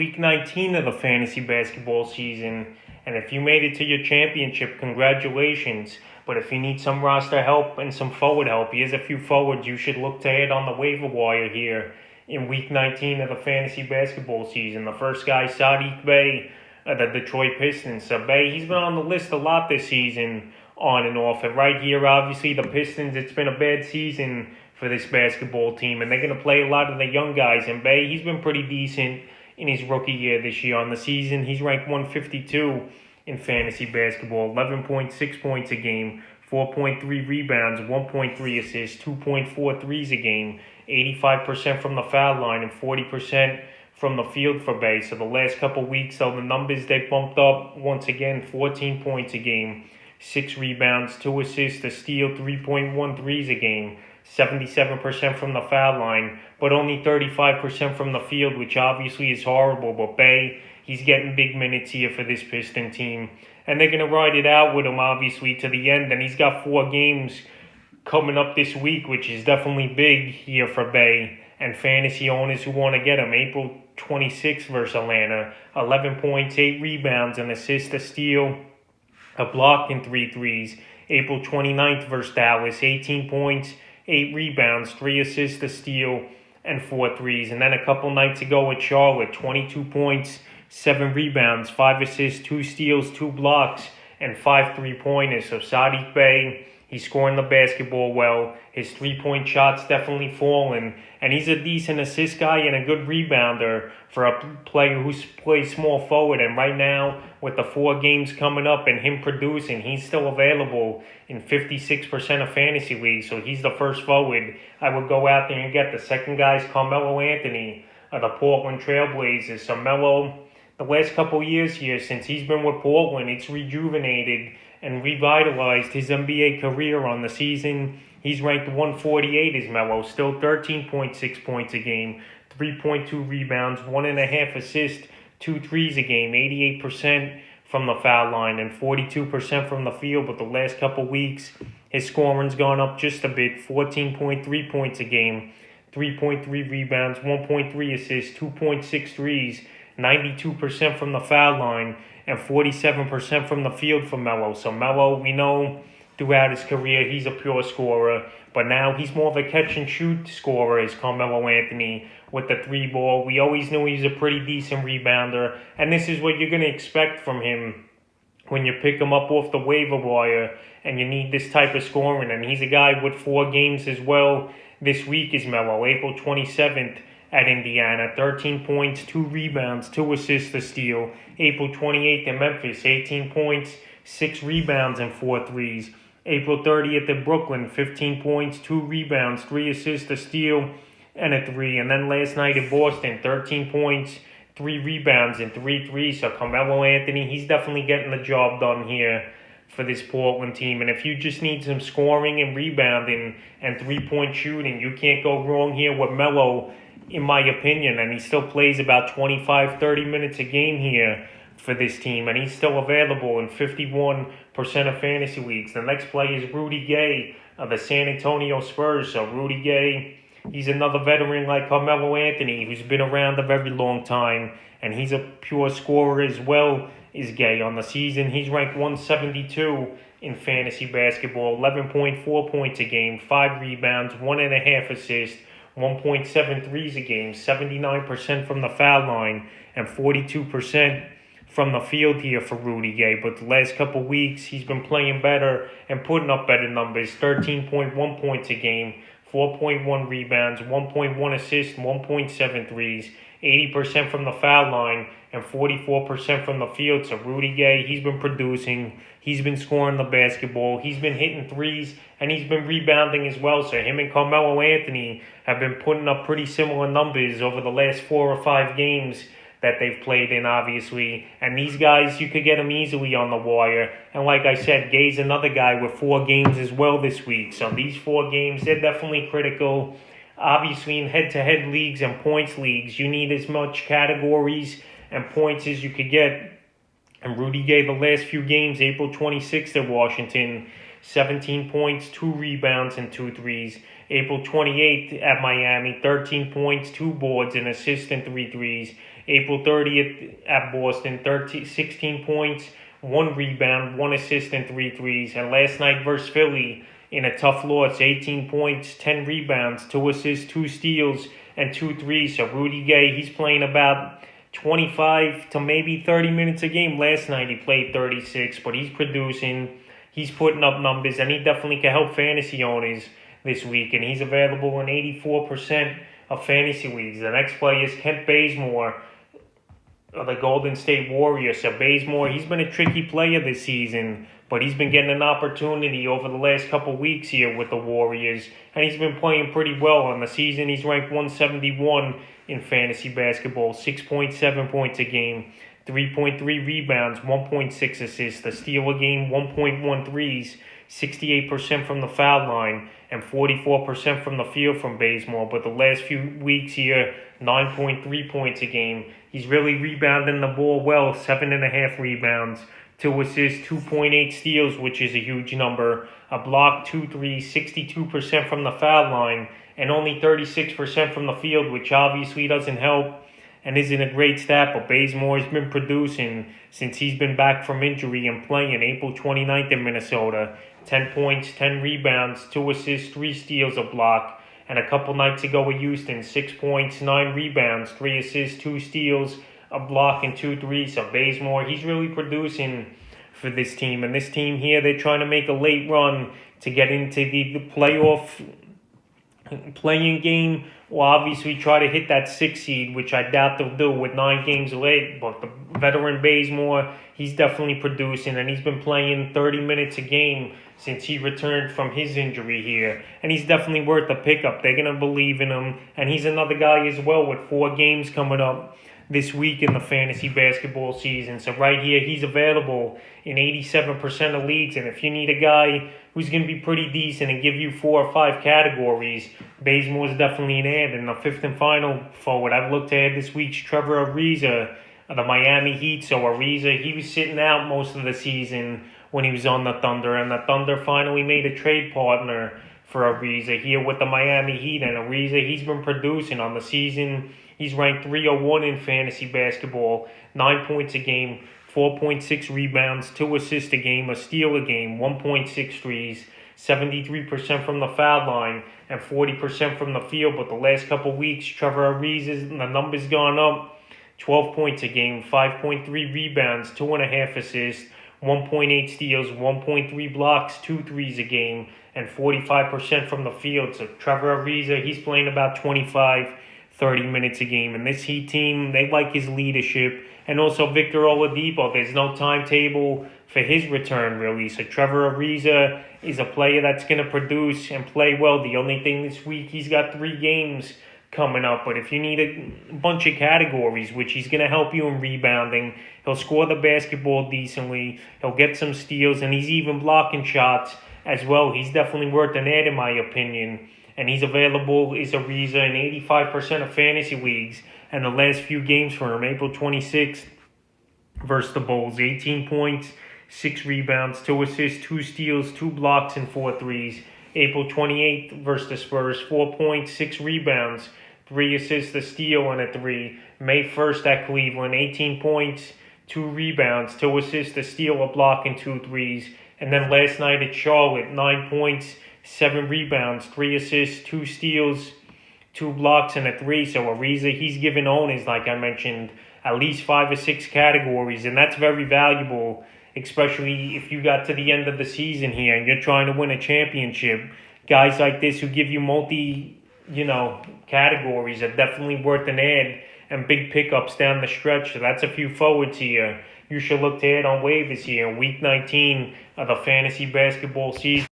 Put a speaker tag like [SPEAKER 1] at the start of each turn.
[SPEAKER 1] Week 19 of the fantasy basketball season. And if you made it to your championship, congratulations. But if you need some roster help and some forward help, here's a few forwards you should look to hit on the waiver wire here in Week 19 of the fantasy basketball season. The first guy, Sadiq Bey, the Detroit Pistons. So Bey, he's been on the list a lot this season, on and off. And right here, obviously, the Pistons, it's been a bad season for this basketball team. And they're going to play a lot of the young guys. And Bey, he's been pretty decent in his rookie year this year. On the season, he's ranked 152 in fantasy basketball, 11.6 points a game, 4.3 rebounds, 1.3 assists, 2.4 threes a game, 85% from the foul line, and 40% from the field for Bey. So the last couple weeks, though, the numbers, they bumped up once again, 14 points a game, 6 rebounds, 2 assists, a steal, 3.1 threes a game, 77% from the foul line, but only 35% from the field, which obviously is horrible. But Bey, he's getting big minutes here for this Piston team. And they're going to ride it out with him, obviously, to the end. And he's got 4 games coming up this week, which is definitely big here for Bey and fantasy owners who want to get him. April 26th versus Atlanta, 11 points, 8 rebounds, an assist, a steal, a block, and 3 threes. April 29th versus Dallas, 18 points, 8 rebounds, 3 assists, a steal, and 4 threes. And then a couple nights ago at Charlotte, 22 points, 7 rebounds, 5 assists, 2 steals, 2 blocks, and 5 3-pointers. So Sadiq Bey, he's scoring the basketball well. His 3-point shot's definitely fallen. And he's a decent assist guy and a good rebounder for a player who plays small forward. And right now, with the 4 games coming up and him producing, he's still available in 56% of fantasy leagues. So he's the first forward I would go out there and get. The second guy's Carmelo Anthony of the Portland Trailblazers. So Melo, the last couple years here, since he's been with Portland, it's rejuvenated and revitalized his NBA career. On the season, he's ranked 148 as Melo, still 13.6 points a game, 3.2 rebounds, 1.5 assists, 2 threes a game, 88% from the foul line, and 42% from the field. But the last couple weeks, his scoring's gone up just a bit, 14.3 points a game, 3.3 rebounds, 1.3 assists, 2.6 threes, 92% from the foul line, and 47% from the field for Melo. So Melo, we know throughout his career, he's a pure scorer, but now he's more of a catch-and-shoot scorer as Carmelo Anthony with the 3-ball. We always knew he's a pretty decent rebounder, and this is what you're going to expect from him when you pick him up off the waiver wire and you need this type of scoring. And he's a guy with 4 games as well this week is Melo. April 27th at Indiana, 13 points, 2 rebounds, 2 assists, a steal. April 28th in Memphis, 18 points, 6 rebounds, and 4 threes. April 30th in Brooklyn, 15 points, 2 rebounds, 3 assists, a steal, and a 3. And then last night in Boston, 13 points, 3 rebounds, and 3 threes. So Carmelo Anthony, he's definitely getting the job done here for this Portland team. And if you just need some scoring and rebounding and 3-point shooting, you can't go wrong here with Melo, in my opinion. And he still plays about 25-30 minutes a game here for this team, and he's still available in 51% of fantasy leagues. The next play is Rudy Gay of the San Antonio Spurs. So Rudy Gay, he's another veteran like Carmelo Anthony, who's been around a very long time, and he's a pure scorer as well as Gay. On the season, he's ranked 172 in fantasy basketball, 11.4 points a game, 5 rebounds, 1.5 assists, 1.7 threes a game, 79% from the foul line, and 42% from the field here for Rudy Gay. But the last couple weeks, he's been playing better and putting up better numbers, 13.1 points a game, 4.1 rebounds, 1.1 assists, 1.7 threes, 80% from the foul line, and 44% from the field. So Rudy Gay, he's been producing, he's been scoring the basketball, he's been hitting threes, and he's been rebounding as well. So him and Carmelo Anthony have been putting up pretty similar numbers over the last 4 or 5 games that they've played in, obviously. And these guys, you could get them easily on the wire. And like I said, Gay's another guy with 4 games as well this week. So these 4 games, they're definitely critical. Obviously, in head-to-head leagues and points leagues, you need as much categories and points as you could get. And Rudy Gay, the last few games, April 26th at Washington, 17 points, 2 rebounds, and 2 threes. April 28th at Miami, 13 points, 2 boards, an assist, and 3 threes. April 30th at Boston, 16 points, 1 rebound, 1 assist, and 3 threes. And last night versus Philly, in a tough loss, 18 points, 10 rebounds, 2 assists, 2 steals, and 2 threes. So Rudy Gay, he's playing about 25 to maybe 30 minutes a game. Last night he played 36, but he's producing, he's putting up numbers, and he definitely can help fantasy owners this week. And he's available in 84% of fantasy leagues. The next player is Kent Bazemore of the Golden State Warriors. So Bazemore, he's been a tricky player this season, but he's been getting an opportunity over the last couple weeks here with the Warriors, and he's been playing pretty well. On the season, he's ranked 171 in fantasy basketball, 6.7 points a game, 3.3 rebounds, 1.6 assists, a steal a game, 1.1 threes, 68% from the foul line, and 44% from the field from Bazemore. But the last few weeks here, 9.3 points a game. He's really rebounding the ball well, 7.5 rebounds, 2 assists, 2.8 steals, which is a huge number, a block, 2 threes, 62% from the foul line, and only 36% from the field, which obviously doesn't help and isn't a great stat. But Bazemore's been producing since he's been back from injury and playing. April 29th in Minnesota, 10 points, 10 rebounds, 2 assists, 3 steals, a block. And a couple nights ago with Houston, 6 points, 9 rebounds, 3 assists, 2 steals, a block, and 2 threes. So Bazemore, he's really producing for this team. And this team here, they're trying to make a late run to get into the playoff playing game, or obviously try to hit that 6 seed, which I doubt they'll do with 9 games late. But the veteran Bazemore, he's definitely producing, and he's been playing 30 minutes a game since he returned from his injury here. And he's definitely worth a pickup. They're going to believe in him. And he's another guy as well with 4 games coming up this week in the fantasy basketball season. So right here, he's available in 87% of leagues. And if you need a guy who's going to be pretty decent and give you 4 or 5 categories, Bazemore's definitely an ad. And the 5th and final forward I've looked at this week's Trevor Ariza of the Miami Heat. So Ariza, he was sitting out most of the season when he was on the Thunder, and the Thunder finally made a trade partner for Ariza here with the Miami Heat. And Ariza, he's been producing on the season. He's ranked 301 in fantasy basketball, 9 points a game, 4.6 rebounds, 2 assists a game, a steal a game, 1.6 threes, 73% from the foul line, and 40% from the field. But the last couple weeks, Trevor Ariza, the numbers gone up, 12 points a game, 5.3 rebounds, 2.5 assists, 1.8 steals, 1.3 blocks, 2 threes a game, and 45% from the field. So Trevor Ariza, he's playing about 30 minutes a game. And this Heat team, they like his leadership. And also Victor Oladipo, there's no timetable for his return, really. So Trevor Ariza is a player that's going to produce and play well. The only thing this week, he's got 3 games coming up. But if you need a bunch of categories, which he's going to help you in rebounding, he'll score the basketball decently, he'll get some steals, and he's even blocking shots as well. He's definitely worth an ad in my opinion. And he's available, is Ariza, in 85% of fantasy leagues. And the last few games for him, April 26th versus the Bulls, 18 points, 6 rebounds, 2 assists, 2 steals, 2 blocks, and 4 threes. April 28th versus the Spurs, 4 points, 6 rebounds, 3 assists, a steal, and a 3. May 1st at Cleveland, 18 points, 2 rebounds, 2 assists, a steal, a block, and 2 threes. And then last night at Charlotte, 9 points, 7 rebounds, 3 assists, 2 steals, 2 blocks, and a 3. So Ariza, he's given owners, like I mentioned, at least 5 or 6 categories, and that's very valuable, especially if you got to the end of the season here and you're trying to win a championship. Guys like this who give you categories are definitely worth an ad and big pickups down the stretch. So that's a few forwards here you should look to add on waivers here in Week 19 of the fantasy basketball season.